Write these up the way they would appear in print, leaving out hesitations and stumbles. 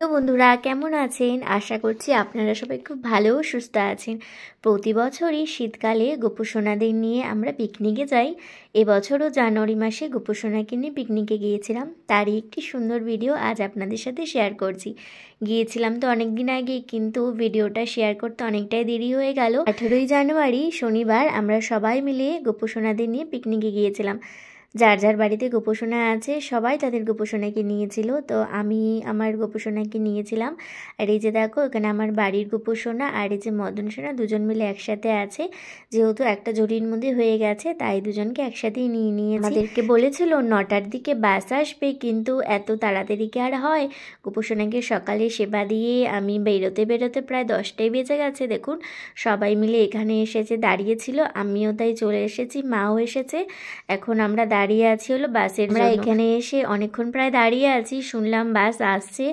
তো বন্ধুরা কেমন আছেন? আশা করছি আপনারা সবাই খুব ভালো ও সুস্থ আছেন। প্রতি বছরই শীতকালে গোপুসোনাদের নিয়ে আমরা পিকনিকে যাই। এবছরও জানুয়ারি মাসে গোপুসোনাকে নিয়ে পিকনিকে গিয়েছিলাম। তারই একটি সুন্দর ভিডিও আজ আপনাদের সাথে শেয়ার করছি। গিয়েছিলাম তো অনেক দিন আগে, কিন্তু ভিডিওটা শেয়ার করতে অনেকটাই দেরি হয়ে গেল। 18ই জানুয়ারি শনিবার আমরা সবাই মিলে গোপুসোনাদের নিয়ে পিকনিকে গিয়েছিলাম। যার যার বাড়িতে গোপুসোনা আছে সবাই তাদের গোপুসোনাকে নিয়েছিল। তো আমি আমার গোপুসোনাকে নিয়েছিলাম। আর এই যে দেখো, এখানে আমার বাড়ির গোপুসোনা আর এই যে মদন সোনা দুজন মিলে একসাথে আছে। যেহেতু একটা জরির মধ্যে হয়ে গেছে তাই দুজনকে একসাথেই নিয়ে নিয়েছি। আমাদেরকে বলেছিল 9টার দিকে বাস আসবে, কিন্তু এত তাড়াতাড়ি কি আর হয়? গোপুসোনাকে সকালে সেবা দিয়ে আমি বেরোতে বেরোতে প্রায় 10টাই বেজে গেছে। দেখুন সবাই মিলে এখানে এসেছে, দাঁড়িয়েছিল, আমিও তাই চলে এসেছি, মাও এসেছে। এখন আমরা দাঁড়িয়ে আছি হলো বাসের। আমরা এখানে এসে অনেকক্ষণ প্রায় দাঁড়িয়ে আছি, শুনলাম বাস আসছে।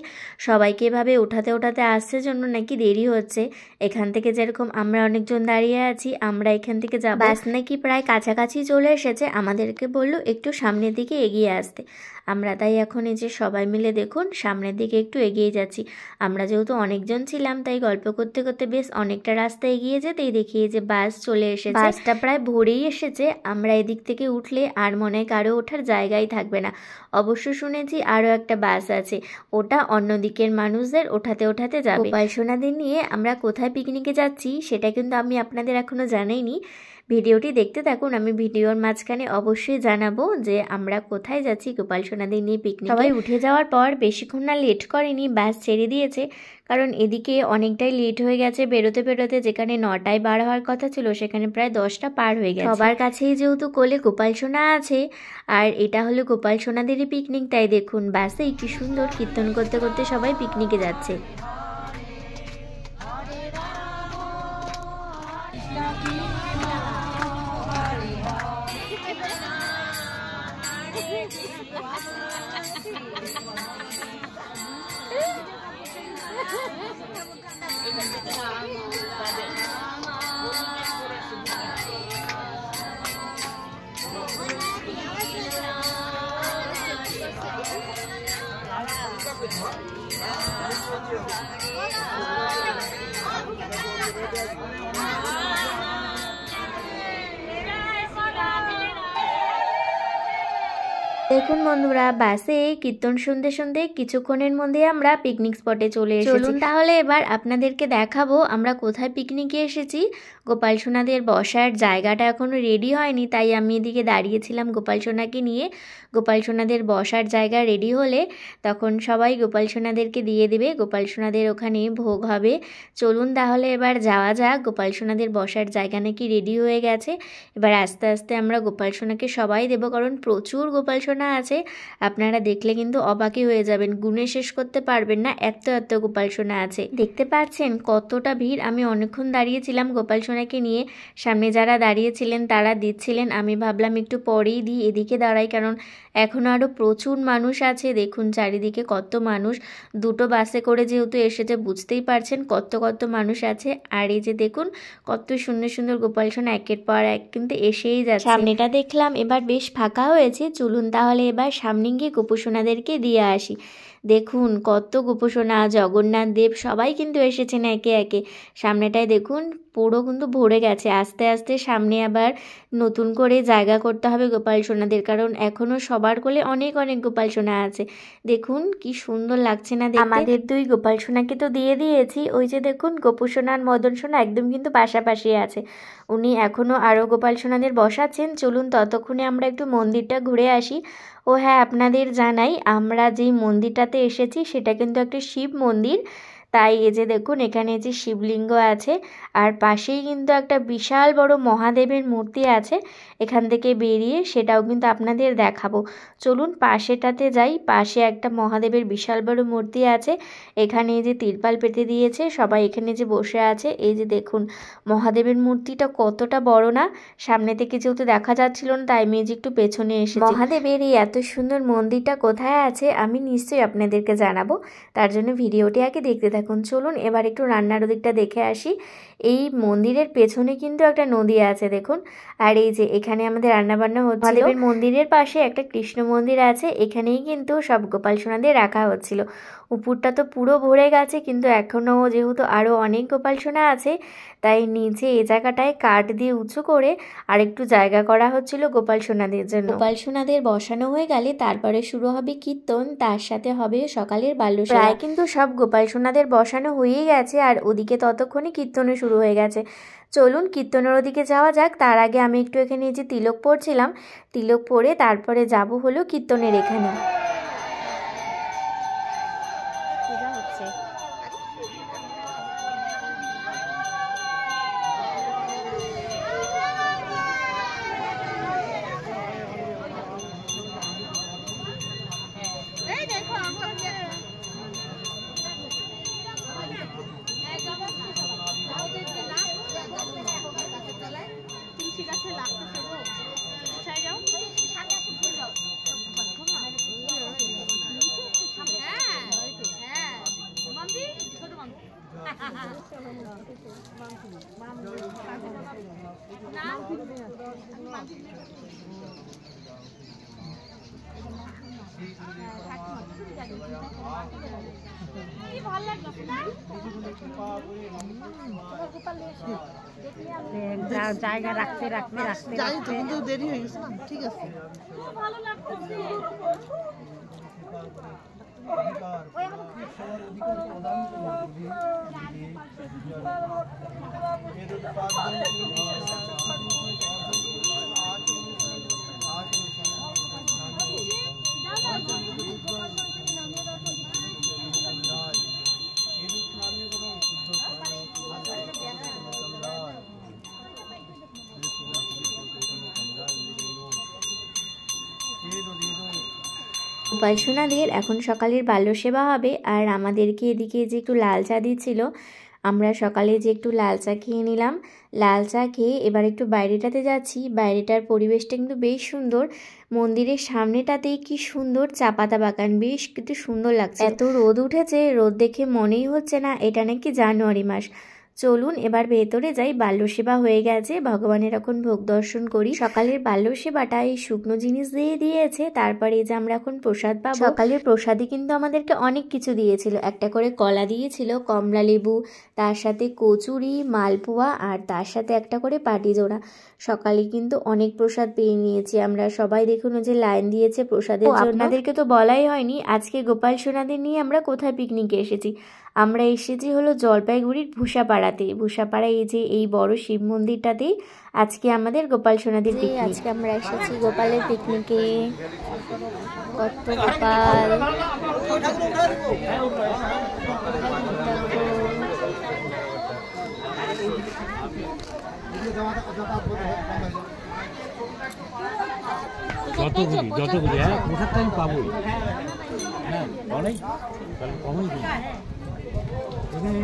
সবাইকে এভাবে ওঠাতে ওঠাতে আসছে জন্য নাকি দেরি হচ্ছে। এখান থেকে যেরকম আমরা অনেকজন দাঁড়িয়ে আছি, আমরা এখান থেকে যাব, বাস নাকি প্রায় কাছাকাছি চলে এসেছে। আমাদেরকে বললো একটু সামনের দিকে এগিয়ে আসতে। আমরা তাই এখন এই যে সবাই মিলে দেখুন সামনের দিকে একটু এগিয়ে যাচ্ছি। আমরা যেহেতু অনেকজন ছিলাম তাই গল্প করতে করতে বেশ অনেকটা রাস্তা এগিয়ে যেতেই দেখি যে বাস চলে এসেছে। বাসটা প্রায় ভরেই এসেছে। আমরা এদিক থেকে উঠলে আর মনে হয় কারো ওঠার জায়গাই থাকবে না। অবশ্য শুনেছি আরও একটা বাস আছে, ওটা অন্য দিকের মানুষদের ওঠাতে ওঠাতে যাবে। গোপালসোনাদের নিয়ে আমরা কোথায় পিকনিকে যাচ্ছি সেটা কিন্তু আমি আপনাদের এখনো জানাইনি। ভিডিওটি দেখতে থাকুন, আমি ভিডিওর মাঝখানে অবশ্যই জানাবো যে আমরা কোথায় যাচ্ছি গোপালসোনাদের নিয়ে পিকনিক। সবাই উঠে যাওয়ার পর বেশিক্ষণ না লেট করেনি, বাস ছেড়ে দিয়েছে। কারণ এদিকে অনেকটাই লেট হয়ে গেছে বেরোতে বেরোতে। যেখানে 9টায় বার হওয়ার কথা ছিল সেখানে প্রায় 10টা পার হয়ে গেছে। সবার কাছেই যেহেতু কোলে গোপালসোনা আছে আর এটা হলো গোপালসোনাদেরই পিকনিক, তাই দেখুন বাসে কি সুন্দর কীর্তন করতে করতে সবাই পিকনিকে যাচ্ছে। দেখুন বন্ধুরা, বাসে কীর্তন শুনতে শুনতে কিছুক্ষণের মধ্যে আমরা পিকনিক স্পটে চলে এসেছি। চলুন তাহলে এবার আপনাদেরকে দেখাবো আমরা কোথায় পিকনিকে এসেছি। গোপালসোনাদের বসার জায়গাটা এখনো রেডি হয়নি, তাই আমি এদিকে দাঁড়িয়েছিলাম গোপালসোনাকে নিয়ে। গোপালসোনাদের বসার জায়গা রেডি হলে তখন সবাই গোপালসোনাদেরকে দিয়ে দেবে, গোপালসোনাদের ওখানে ভোগ হবে। চলুন তাহলে এবার যাওয়া যাক। গোপালসোনাদের বসার জায়গা নাকি রেডি হয়ে গেছে। এবার আস্তে আস্তে আমরা গোপালসোনাকে সবাই দেবো, কারণ প্রচুর গোপালসোনা আছে। আপনারা দেখলে কিন্তু অবাকই হয়ে যাবেন, গুণে শেষ করতে পারবেন না, এত এত গোপালসোনা আছে। দেখতে পাচ্ছেন কতটা ভিড়। আমি অনেকক্ষণ দাঁড়িয়েছিলাম গোপালসোনাকে নিয়ে। সামনে যারা দাঁড়িয়েছিলেন তারা দিচ্ছিলেন, আমি ভাবলাম একটু পরেই দিই, এদিকে দাঁড়াই, কারণ এখনও আরও প্রচুর মানুষ আছে। দেখুন চারিদিকে কত মানুষ। দুটো বাসে করে যেহেতু এসেছে বুঝতেই পারছেন কত কত মানুষ আছে। আর এই যে দেখুন কত সুন্দর সুন্দর গোপালসোনা একের পর এক কিন্তু এসেই যাচ্ছে। সামনেটা দেখলাম এবার বেশ ফাঁকা হয়েছে। চলুন তাহলে এবার সামনে গিয়ে গোপুসোনাদেরকে দিয়ে আসি। দেখুন কত গোপুসোনা, জগন্নাথ দেব সবাই কিন্তু এসেছেন একে একে। সামনেটায় দেখুন পুরো কিন্তু ভরে গেছে। আস্তে আস্তে সামনে আবার নতুন করে জায়গা করতে হবে গোপালসোনাদের, কারণ এখনও সবার কোলে অনেক অনেক গোপালসোনা আছে। দেখুন কি সুন্দর লাগছে না দেখতে। আমাদের দুই গোপালসোনাকে তো দিয়ে দিয়েছি, ওই যে দেখুন গোপুসোনা আর মদন সোনা একদম কিন্তু পাশাপাশি আছে। উনি এখনও আরও গোপালসোনাদের বসাচ্ছেন। চলুন ততক্ষণে আমরা একটু মন্দিরটা ঘুরে আসি। ও হ্যাঁ, আপনাদের জানাই আমরা যেই মন্দিরটাতে এসেছি সেটা কিন্তু একটা শিব মন্দির। তাই এই যে দেখুন এখানে যে শিবলিঙ্গ আছে আর পাশেই কিন্তু একটা বিশাল বড় মহাদেবের মূর্তি আছে। এখান থেকে বেরিয়ে সেটাও কিন্তু আপনাদের দেখাবো। চলুন পাশেটাতে যাই। পাশে একটা মহাদেবের বিশাল বড় মূর্তি আছে। এখানে এই যে তিরপাল পেতে দিয়েছে, সবাই এখানে যে বসে আছে। এই যে দেখুন মহাদেবের মূর্তিটা কতটা বড় না। সামনে থেকে যেহেতু দেখা যাচ্ছিল না তাই আমি যে একটু পেছনে এসেছি। মহাদেবের এই এত সুন্দর মন্দিরটা কোথায় আছে আমি নিশ্চয়ই আপনাদেরকে জানাবো, তার জন্য ভিডিওটি আগে দেখতে থাকুন। চলুন এবার একটু রান্নার দিকটা দেখে আসি। এই মন্দিরের পেছনে কিন্তু একটা নদী আছে দেখুন। আর এই যে এখানে আমাদের রান্নাবান্না হচ্ছিল। মহাদেবের মন্দিরের পাশে একটা কৃষ্ণ মন্দির আছে, এখানেই কিন্তু সব গোপাল সোনাদের রাখা হচ্ছিল। উপরটা তো পুরো ভরে গেছে, কিন্তু এখনও যেহেতু আরও অনেক গোপাল সোনা আছে, তাই নিচে এই জায়গাটায় কাঠ দিয়ে উঁচু করে আর একটু জায়গা করা হচ্ছিল গোপাল সোনাদের জন্য। গোপাল সোনাদের বসানো হয়ে গেলে তারপরে শুরু হবে কীর্তন, তার সাথে হবে সকালের বাল্য সেবা। প্রায় কিন্তু সব গোপাল সোনাদের বসানো হয়েই গেছে, আর ওদিকে ততক্ষণে কীর্তনও শুরু হয়ে গেছে। চলুন কীর্তনের ওদিকে যাওয়া যাক। তার আগে আমি একটু এখানে যে তিলক পরছিলাম, তিলক পরে তারপরে যাব হলো কীর্তনের এখানে। জায়গা রাখতে রাখতে রাখতে যাই তো, কিন্তু দেরি হয়ে গেছে না। ঠিক আছে, ভালো লাগতেছে। গোপাল সোনাদের এখন সকালের বাল্য সেবা হবে, আর আমাদেরকে এদিকে যে একটু লাল চা দিচ্ছিল, আমরা সকালে যে একটু লাল চা খেয়ে নিলাম। লাল চা খেয়ে এবার একটু বাইরেটাতে যাচ্ছি। বাইরেটার পরিবেশটা কিন্তু বেশ সুন্দর। মন্দিরের সামনেটাতেই কি সুন্দর চা পাতা বাগান, বেশ কিন্তু সুন্দর লাগছে। এত রোদ উঠেছে, রোদ দেখে মনেই হচ্ছে না এটা নাকি জানুয়ারি মাস। চলুন এবার ভেতরে যাই। বাল্য সেবা হয়ে গেছে, ভগবানের এখন ভোগ দর্শন করি। সকালের বাল্য সেবাটা এই শুকনো জিনিস দিয়ে দিয়েছে, তারপরে যে আমরা এখন প্রসাদ পাবো। সকালের প্রসাদে কিন্তু আমাদেরকে অনেক কিছু দিয়েছিল। একটা করে কলা দিয়েছিল, কমলা লেবু, তার সাথে কচুরি, মালপোয়া, আর তার সাথে একটা করে পাটিজোড়া। সকালে কিন্তু অনেক প্রসাদ পেয়ে নিয়েছি আমরা সবাই। দেখুন যে লাইন দিয়েছে প্রসাদের জন্য। আপনাদেরকে তো বলাই হয়নি আজকে গোপাল সোনাদের নিয়ে আমরা কোথায় পিকনিকে এসেছি। আমরা এসেছি হলো জলপাইগুড়ির ভূষাপাড়াতে। ভূষাপাড়া এই যে এই বড় শিব মন্দিরটাতেই আজকে আমাদের গোপাল সোনাদের পিকনিক। আজকে আমরা এসেছি গোপালের পিকনিকে। কত গোপাল, যতগুলি হ্যাঁ পোশাকটা আমি পাবোই, হ্যাঁ অনেক কমই দিই। এখানে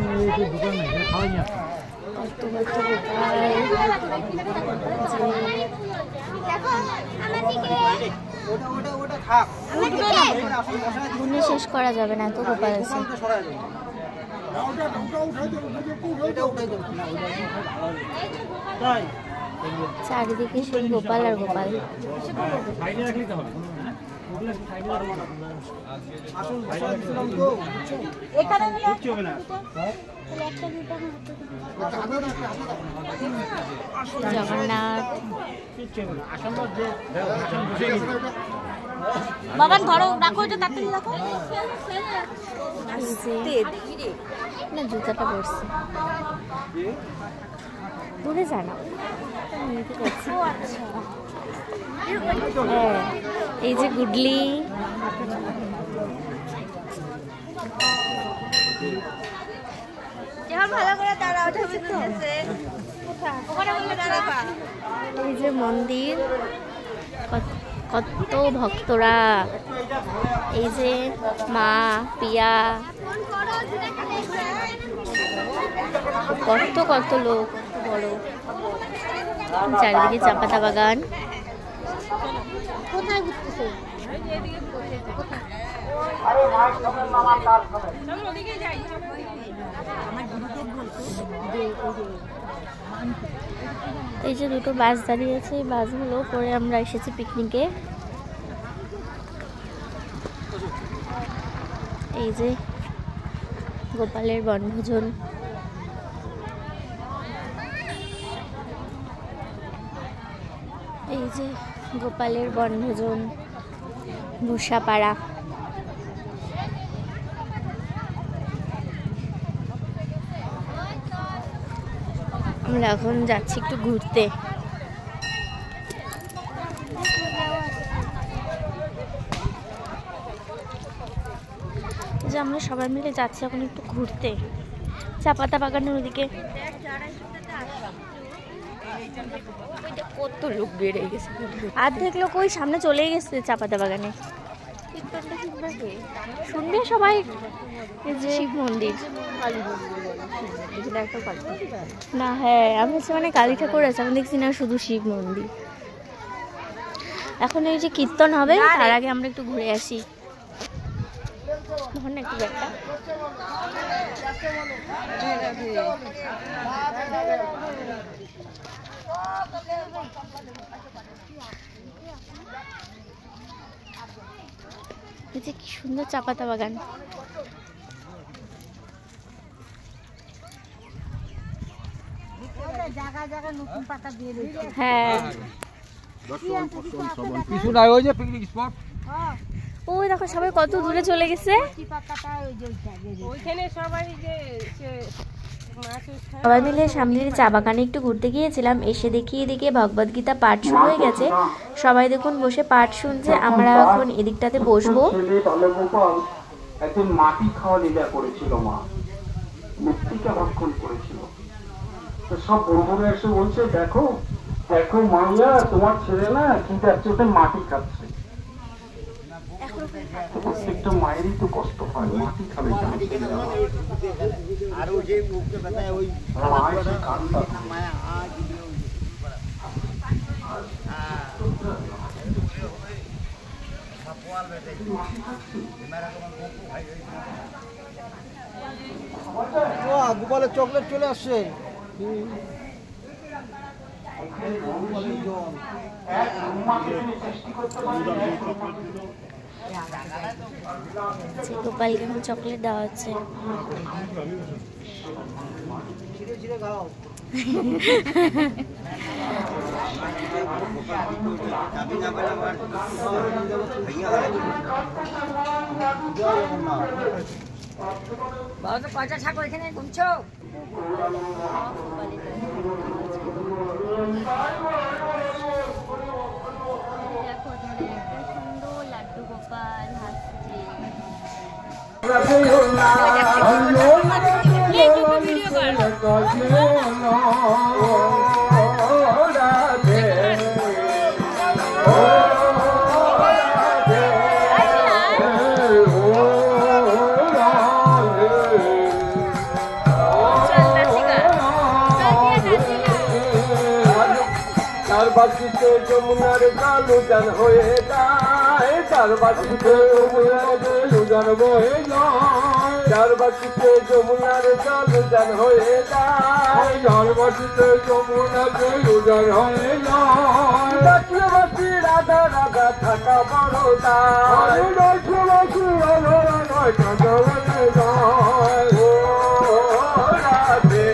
দোকান নেই, এখানে খাওয়াই নিয়ে আসছি। গুনে শেষ করা যাবে না, তো গোপাল আছে। চারিদিকে শুধু গোপাল আর গোপাল। জগন্নাথ বাবা ধরো, রাখো এটা, তাড়াতাড়ি রাখো না। জুতাটা পড়ছে, দূরে জানা। হ্যাঁ এই যে গুডলি, এই যে মন্দির, কত ভক্তরা, এই যে মা পিয়া, কত কত লোক, বড় চারিদিকে চা পাতা বাগান। এই যে দুটো বাস দাঁড়িয়েছে, এই বাসগুলো করে আমরা এসেছি পিকনিকে। এই যে গোপালের বনভোজন। এই যে গোপালের বনভোজন, ভূষাপাড়া। আমরা এখন যাচ্ছি একটু ঘুরতে। যে আমরা সবাই মিলে যাচ্ছি এখন একটু ঘুরতে চা পাতা বাগানের ওদিকে। কত লোক বেড়ে গেছে, অর্ধেক লোক ওই সামনে চলে গেছে চা পাতা বাগানে। শুনবে সবাই। এই যে শিব মন্দির না, হ্যাঁ আমি হচ্ছে মানে কালী ঠাকুর আছে, আমি দেখছি না শুধু শিব মন্দির। এখন এই যে কীর্তন হবে, তার আগে আমরা একটু ঘুরে আসি। একটু ব্যাগটা এই যে কি সুন্দর চা পাতা বাগান। হ্যাঁ ওই দেখো সবাই কত দূরে চলে গেছে। সবাই মিলে সামনের চা বাগানে একটু ঘুরতে গিয়েছিলাম, এসে দেখি এদিকে ভগবদ গীতা পাঠ শুরু হয়ে গেছে। সবাই দেখুন বসে পাঠ শুনছে, আমরা এখন এদিকটাতে বসবো। একদিন মাটি খাওয়া লীলা করেছিল মা, মৃত্তিকা ভক্ষণ করেছিল। তো সব বন্ধুরা এসে বলছে, দেখো দেখো মাইয়া, তোমার ছেলে না কিন্তু একসাথে মাটি খাচ্ছে। প্রত্যেকটা মায়েরই তো কষ্ট হয়, মাটি খাবে গোপালের চকলেট চলে আসছে। গোপালকে এখন চকলেট দেওয়া হচ্ছে। পয়সা থাকো এখানে ঘুমছো। দেখো সুন্দর লাড্ডু গোপাল হাসছে। বাসিতে যমুনার কালু জান হয়ে যায়, তার বাসিতে যমুনার কালু জান বয়ে যায়, তার বাসিতে যমুনার কালু জান হয়ে যায়, তার বাসিতে যমুনার কালু জান হয়ে যায়। বাসি রাধা রাধা থাকা বড় দায়, বাসি রাধা রাধা থাকা বড় দায়। ও রাধে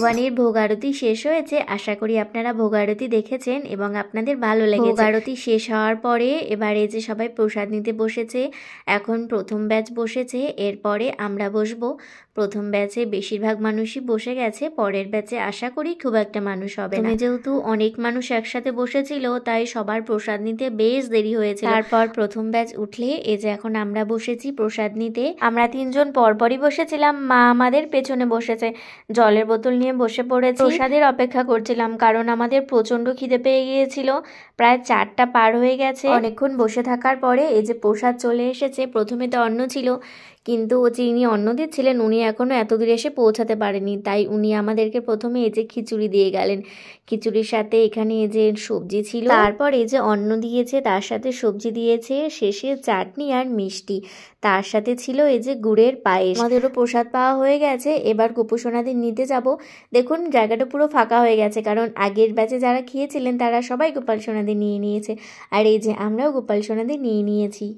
ভগবানের ভোগ আরতি শেষ হয়েছে। আশা করি আপনারা ভোগ আরতি দেখেছেন এবং আপনাদের ভালো লেগেছে। ভোগ আরতি শেষ হওয়ার পরে এবারে যে সবাই প্রসাদ নিতে বসেছে। এখন প্রথম ব্যাচ বসেছে, এরপরে আমরা বসবো। প্রথম ব্যাচে বেশিরভাগ মানুষই বসে গেছে, পরের ব্যাচে আশা করি খুব একটা মানুষ হবে না। যেহেতু অনেক মানুষ একসাথে বসেছিল তাই সবার প্রসাদ নিতে বেশ দেরি হয়েছে। তারপর প্রথম ব্যাচ উঠলে এই যে এখন আমরা বসেছি প্রসাদ নিতে। আমরা তিনজন পরপরই বসেছিলাম, মা আমাদের পেছনে বসেছে, জলের বোতল নিয়ে বসে পড়েছি। প্রসাদের অপেক্ষা করছিলাম কারণ আমাদের প্রচন্ড খিদে পেয়ে গিয়েছিল, প্রায় 4টা পার হয়ে গেছে। অনেকক্ষণ বসে থাকার পরে এই যে প্রসাদ চলে এসেছে। প্রথমে তো অন্ন ছিল, কিন্তু যিনি অন্ন দিচ্ছিলেন উনি এখনও এত দূরে এসে পৌঁছাতে পারেনি, তাই উনি আমাদেরকে প্রথমে এই যে খিচুড়ি দিয়ে গেলেন। খিচুড়ির সাথে এখানে এই যে সবজি ছিল, তারপর এই যে অন্ন দিয়েছে, তার সাথে সবজি দিয়েছে, শেষে চাটনি আর মিষ্টি, তার সাথে ছিল এই যে গুড়ের পায়েস। আমাদেরও প্রসাদ পাওয়া হয়ে গেছে। এবার গোপুসোনাদের নিতে যাব। দেখুন জায়গাটা পুরো ফাঁকা হয়ে গেছে, কারণ আগের ব্যাচে যারা খেয়েছিলেন তারা সবাই গোপাল সোনাদের নিয়ে নিয়েছে, আর এই যে আমরাও গোপাল সোনাদের নিয়ে নিয়েছি।